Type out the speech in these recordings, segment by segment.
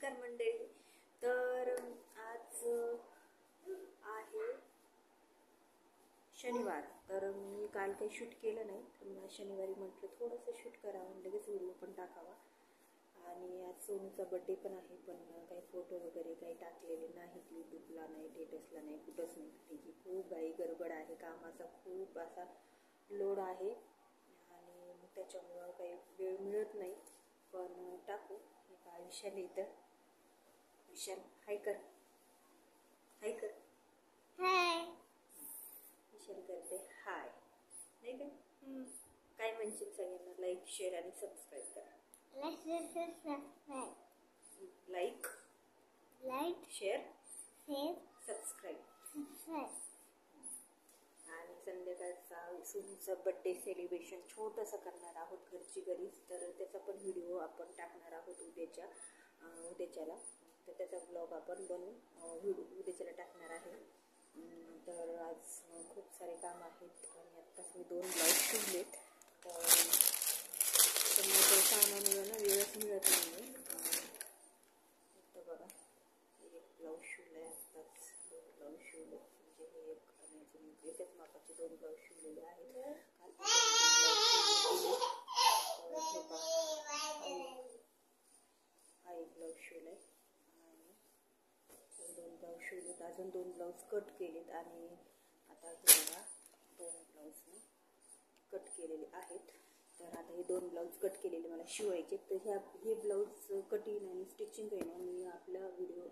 नमस्कार मंडळी. तर आज आहे शनिवार. तर मी काल काही शूट केलं नाही, तर मला शनिवारी म्हटलं थोडंसं शूट करावं, लगेच व्हिडिओ पण टाकावा. आणि आज सोनूचा बड्डे पण आहे, पण काही फोटो वगैरे काही टाकलेले नाहीत, यूट्यूबला नाही, स्टेटसला नाही, कुठंच नाही. त्याची खूप काही गडबड आहे, कामाचा खूप असा लोड आहे आणि त्याच्यामुळं काही वेळ मिळत नाही. पण टाकू एका विशाल इथं. विशाल हाय कर, हाय कर. हाय. विशाल करते हाय, नाही का? काय म्हणशील सगळ्यांना? लाईक, शेअर आणि सबस्क्राईब करा. Like, share, subscribe. आणि संध्याकाळचा सोनूचा बड्डे सेलिब्रेशन छोटंसं करणार आहोत घरची घरीच. तर त्याचा पण व्हिडिओ आपण टाकणार आहोत उद्याच्याला. तर त्याचा ब्लॉग आपण बनवून उद्याच्याला टाकणार आहे. तर आज खूप सारे काम आहेत आणि आत्ताच मी 2 ब्लाऊज शिवलेत. तर मग कामामुळं ना वेळच मिळत नाही. तर बघा, एक ब्लाऊज शिवलं आहे आत्ताच, 2 ब्लाऊज शिवले, म्हणजे हे एक आणि अजून एकच मापाचे 2 ब्लाऊज शिवलेले आहेत. हा एक ब्लाऊज शिवला आहे आणि 2 ब्लाऊज शिवलेत, अजून 2 ब्लाऊज कट केलेत आणि आता हे बघा 2 ब्लाऊज कट केलेले आहेत. तर आता हे 2 ब्लाऊज कट केलेले मला शिवायचे. तर हे ब्लाऊज कटिंग आणि स्टिचिंग आहे ना, मी आपला व्हिडिओ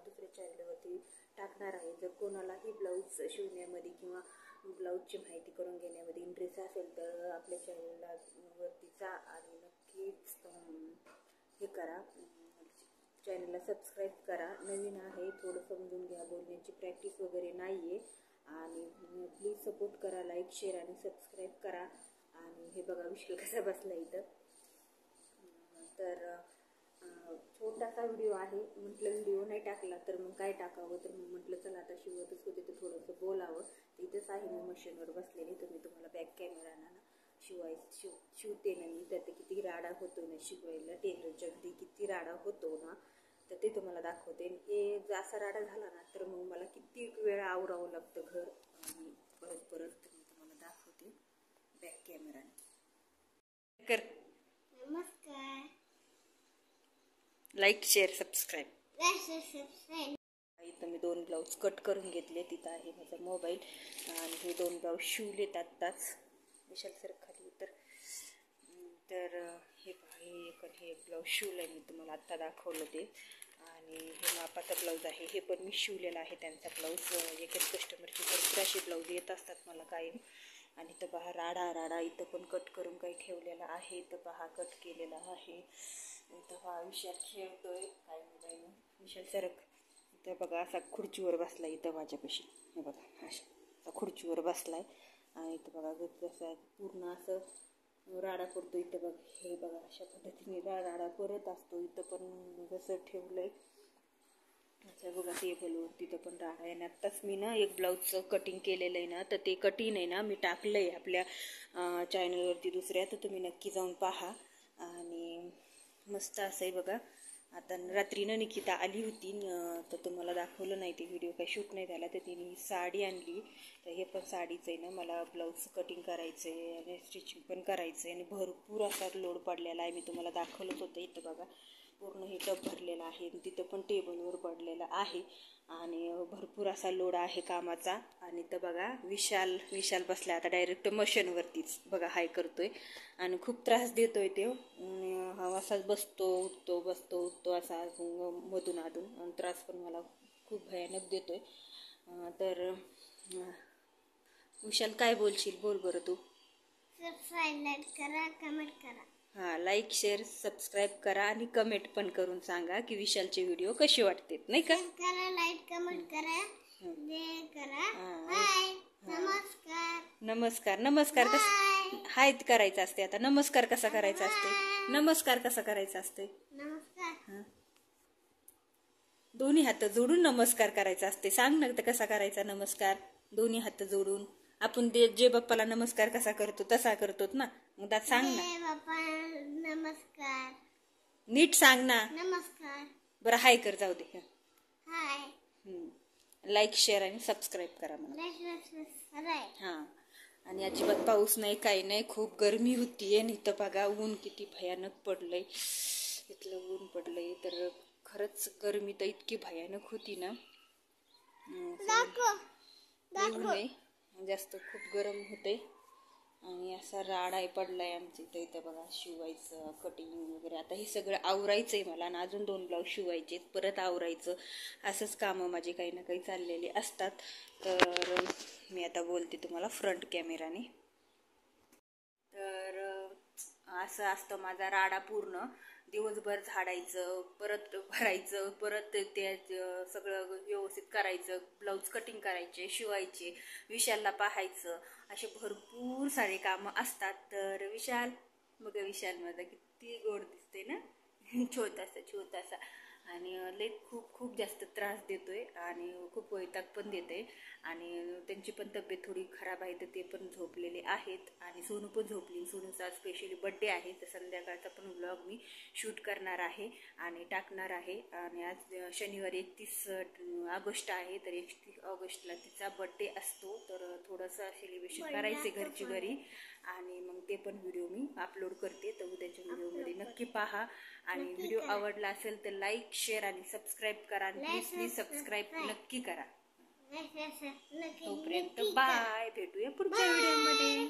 दुसऱ्या चॅनलवरती टाकणार आहे. जर कोणालाही ब्लाऊज शिवण्यामध्ये किंवा ब्लाऊजची माहिती करून घेण्यामध्ये इंटरेस्ट असेल तर आपल्या चॅनलला वरती जा आणि नक्कीच हे करा, चॅनलला सबस्क्राईब करा. नवीन आहे, थोडं समजून घ्या, बोलण्याची प्रॅक्टिस वगैरे नाही आहे. आणि प्लीज सपोर्ट करा, लाईक, शेअर आणि सबस्क्राईब करा. आणि हे बघा विशाल कसा बसला इथं. तर छोटासा व्हिडिओ आहे, म्हटलं व्हिडिओ नाही टाकला तर मग काय टाकावं. तर मग म्हटलं चला आता शिवतच होते तर थोडंसं बोलावं. इथंच आहे मी मशीनवर बसलेली, तर मी तुम्हाला बॅक कॅमेराना शिवते ना मी. तर ते किती राडा होतो ना शिकवायला, टेलरच्या घरी किती राडा होतो ना, तर ते तुम्हाला दाखवते. हे असा राडा झाला ना तर मग मला किती वेळ आवरावं लागतं घर आणि परत तर मी तुम्हाला दाखवते बॅक कॅमेराने. कर नमस्कार. Like, share, subscribe. इथं मी 2 ब्लाऊज कट करून घेतले. तिथं आहे माझा मोबाईल आणि हे 2 ब्लाऊज शिवलेत आत्ताच. विशाल सर खाली तर हे हे ब्लाऊज शिवलं आहे मी, तुम्हाला आत्ता दाखवलं ते. आणि हे मापाचा ब्लाऊज आहे, हे पण मी शिवलेला आहे त्यांचा ब्लाऊज. एकच कस्टमरचे भरपूर असे ब्लाऊज येत असतात मला कायम. आणि इथं पहा राडा इथं पण कट करून काही ठेवलेला आहे. इथं पहा कट केलेला आहे. इथं पहा विशाल खेळतोय काय मोबाईल. विशाल सरक. इथं बघा असा खुर्चीवर बसला इथं माझ्यापाशी. हे बघा अशा खुर्चीवर बसलाय आणि इथं बघा जसं पूर्ण असं राडा करतो. इथं बघ, हे बघा अशा पद्धतीने राडा करत असतो. इथं पण जसं ठेवलंय अच्छा बघा टेबलवर, तिथं पण राडा आहे. आणि आत्ताच मी ना एक ब्लाऊजचं कटिंग केलेलं आहे ना, तर ते कटिंग आहे ना मी टाकलं आहे आपल्या चॅनलवरती दुसऱ्या, तर तुम्ही नक्की जाऊन पहा. आणि मस्त असं आहे बघा. आता रात्रीनं निकिता आली होती, तर तुम्हाला दाखवलं नाही ते व्हिडिओ, काही शूट नाही झाला. तर तिने साडी आणली, तर हे पण साडीचं आहे ना, मला ब्लाऊज कटिंग करायचं आहे आणि स्टिचिंग पण करायचं आहे आणि भरपूर असा लोड पडलेला आहे. मी तुम्हाला दाखवलंच होतं. इथं बघा पूर्ण हे टप भरलेलं आहे, तिथं पण टेबलवर पडलेलं आहे आणि भरपूर असा लोड आहे कामाचा. आणि तर बघा विशाल बसला आता डायरेक्ट मशीनवरतीच बघा हाय करतोय आणि खूप त्रास देतोय ते. हा असाच बसतो उठतो असा मधून अधून, आणि त्रास पण मला खूप भयानक देतोय. तर विशाल काय बोलशील, बोल बरं तू. सबस्क्राईब करा, कमेंट करा. हां, लाईक, शेअर, सबस्क्राईब करा आणि कमेंट पण करून सांगा की विशालचे व्हिडिओ कसे वाटते, नाही का? करा, लाईक, कमेंट करा, करा. हाय, नमस्कार कसं हाय करायचं असते. आता नमस्कार कसा करायचा असते? नमस्कार कसा करायचा असते? नमस्कार. दोन्ही हात जोडून नमस्कार करायचा असते. सांग ना कसा करायचा नमस्कार. दोन्ही हात जोडून आपण जे बाप्पाला नमस्कार कसा करतो तसा करतो ना, मग त्यात सांग ना. बाप्पा नमस्कार. नीट सांग ना. नमस्कार. बरं हाय कर, जाऊ दे. हाय. लाईक शेअर आणि सबस्क्राईब करा मला. हां. आणि अजिबात पाऊस नाही, काही नाही, खूप गरमी होतीये. आणि इथं बघा ऊन किती भयानक पडलंय, इथलं ऊन पडलंय. तर खरंच गरमी तर इतकी भयानक होती ना, ऊन आहे जास्त, खूप गरम होते. आणि असा राडाही पडलाय आमच्या इथं. इथं बघा शिवायचं, कटिंग वगैरे. आता हे सगळं आवरायचंय मला, आणि अजून 2 ब्लाऊज शिवायचे, परत आवरायचं. असंच कामं माझी काही ना काही चाललेली असतात. तर मी आता बोलते तुम्हाला फ्रंट कॅमेराने. तर असं असतं माझा राडा पूर्ण. दिवसभर झाडायचं, परत भरायचं, परत ते सगळं व्यवस्थित करायचं, ब्लाऊज कटिंग करायचे, शिवायचे, विशालला पाहायचं, असे भरपूर सारे कामं असतात. तर विशाल, बघा विशाल माझा किती गोड दिसते ना, छोटासा. आणि लई खूप जास्त त्रास देतोय आणि खूप वैताग पण देते. आणि त्यांची पण तब्येत थोडी खराब आहे, तर ते पण झोपलेले आहेत. आणि सोनू पण झोपली. सोनूचा स्पेशली बड्डे आहे, तर संध्याकाळचा पण व्लॉग मी शूट करणार आहे आणि टाकणार आहे. आणि आज शनिवारी 31 ऑगस्ट आहे, तर 31 ऑगस्टला तिचा बड्डे असतो. तर थोडंसं सेलिब्रेशन करायचे घरची घरी, आणि मग ते पण व्हिडिओ मी अपलोड करते. तर उद्याच्या व्हिडिओमध्ये नक्की पहा. आणि व्हिडिओ आवडला असेल तर लाईक शेअर आणि सबस्क्राईब करा. प्लीज सबस्क्राईब नक्की करा. तोपर्यंत बाय, भेटूया पुढच्या व्हिडिओमध्ये.